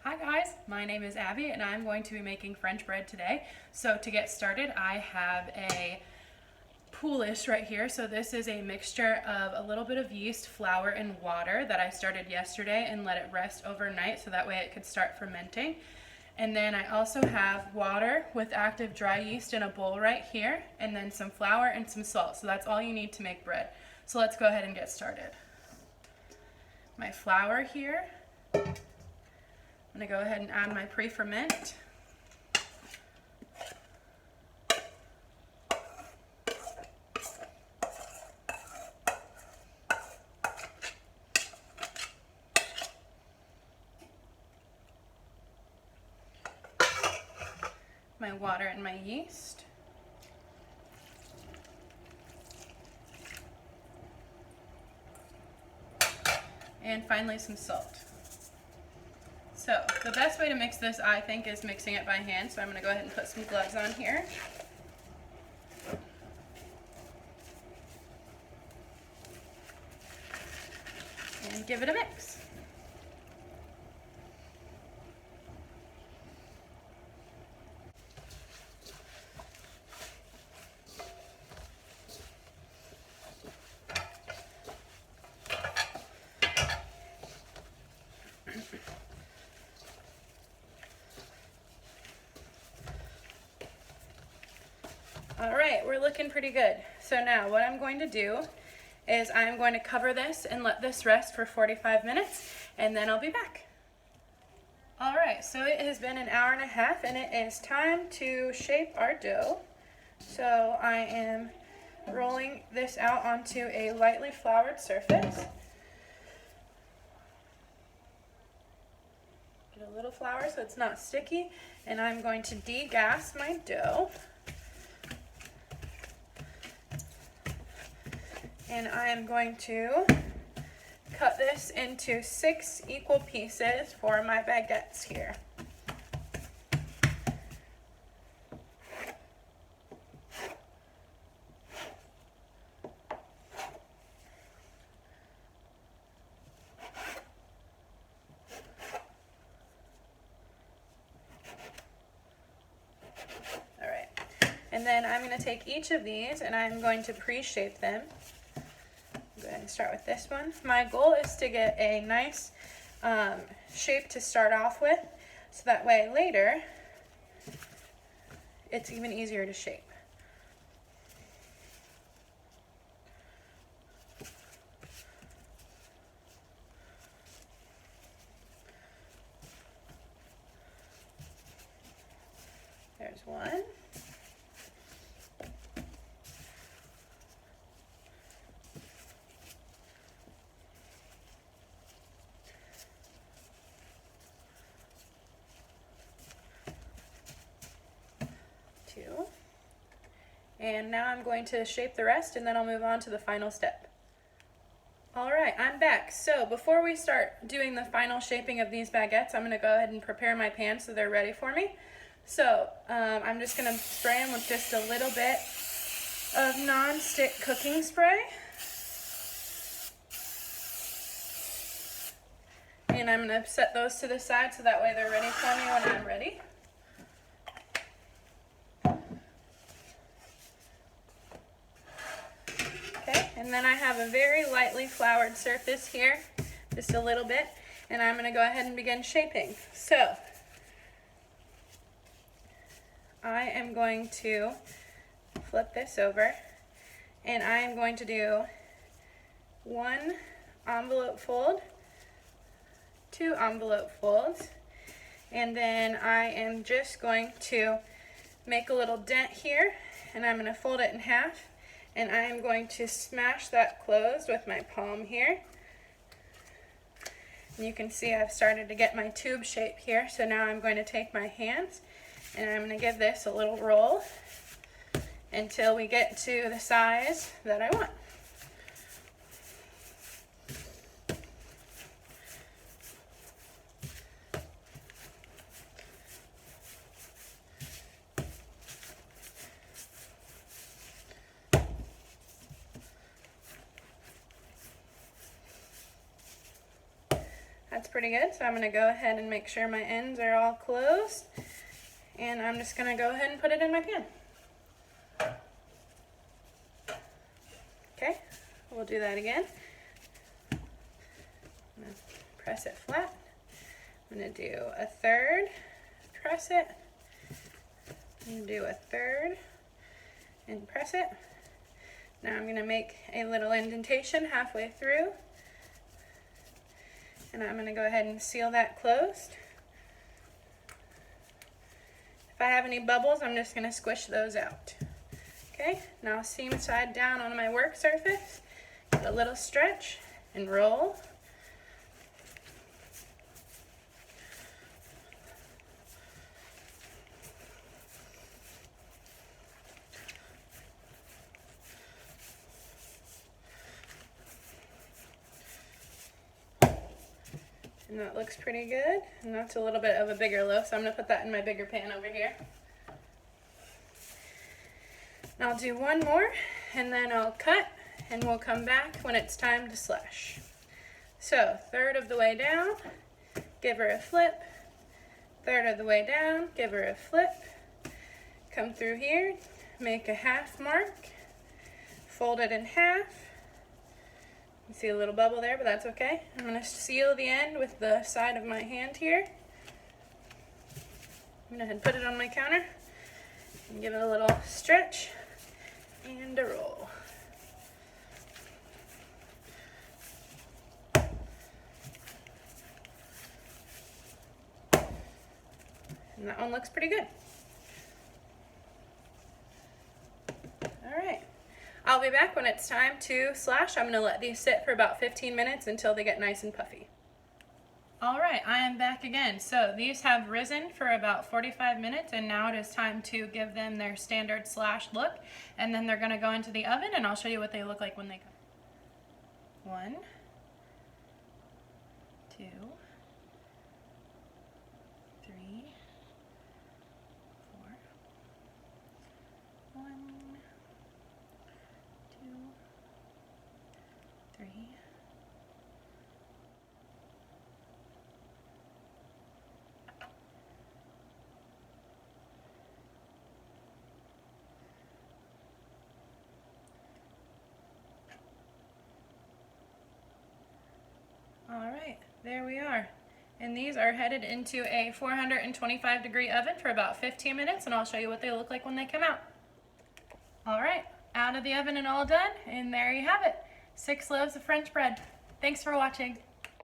Hi guys, my name is Abby and I'm going to be making French bread today. So to get started, I have a poolish right here. So this is a mixture of a little bit of yeast, flour, and water that I started yesterday and let it rest overnight so that way it could start fermenting. And then I also have water with active dry yeast in a bowl right here, and then some flour and some salt. So that's all you need to make bread. So let's go ahead and get started. My flour here. I'm going to go ahead and add my pre-ferment. My water and my yeast. And finally some salt. So the best way to mix this, I think, is mixing it by hand. So I'm going to go ahead and put some gloves on here. And give it a mix. All right, we're looking pretty good. So now what I'm going to do is I'm going to cover this and let this rest for 45 minutes, and then I'll be back. All right, so it has been an hour and a half, and it is time to shape our dough. So I am rolling this out onto a lightly floured surface. Get a little flour so it's not sticky, and I'm going to degas my dough. And I am going to cut this into 6 equal pieces for my baguettes here. All right, and then I'm going to take each of these and I'm going to pre-shape them. Go ahead and start with this one. My goal is to get a nice shape to start off with, so that way later it's even easier to shape. There's one. And now I'm going to shape the rest, and then I'll move on to the final step. All right, I'm back. So before we start doing the final shaping of these baguettes, I'm going to go ahead and prepare my pan so they're ready for me. So I'm just going to spray them with just a little bit of non-stick cooking spray. And I'm going to set those to the side so that way they're ready for me when I'm ready. And then I have a very lightly floured surface here, just a little bit, and I'm going to go ahead and begin shaping. So I am going to flip this over, and I am going to do 1 envelope fold, 2 envelope folds, and then I am just going to make a little dent here, and I'm going to fold it in half. And I am going to smash that closed with my palm here. And you can see I've started to get my tube shape here. So now I'm going to take my hands and I'm going to give this a little roll until we get to the size that I want. That's pretty good. So I'm gonna go ahead and make sure my ends are all closed. And I'm just gonna go ahead and put it in my pan. Okay, we'll do that again. I'm gonna press it flat. I'm gonna do a third, press it. I'm gonna do a third and press it. Now I'm gonna make a little indentation halfway through. And I'm gonna go ahead and seal that closed. If I have any bubbles, I'm just gonna squish those out. Okay, now seam side down on my work surface, give a little stretch and roll. And that looks pretty good. And that's a little bit of a bigger loaf, so I'm gonna put that in my bigger pan over here. And I'll do one more, and then I'll cut, and we'll come back when it's time to slash. So, third of the way down, give her a flip. Third of the way down, give her a flip. Come through here, make a half mark, fold it in half. You see a little bubble there, but that's okay. I'm going to seal the end with the side of my hand here. I'm going to go ahead and put it on my counter and give it a little stretch and a roll. And that one looks pretty good. All right. I'll be back when it's time to slash. I'm going to let these sit for about 15 minutes until they get nice and puffy. All right, I am back again. So these have risen for about 45 minutes, and now it is time to give them their standard slash look. And then they're going to go into the oven, and I'll show you what they look like when they come. 1, 2, 3, 4, 1, 2, 3. All right, there we are. And these are headed into a 425-degree oven for about 15 minutes, and I'll show you what they look like when they come out. All right, out of the oven and all done, and there you have it. 6 loaves of French bread. Thanks for watching.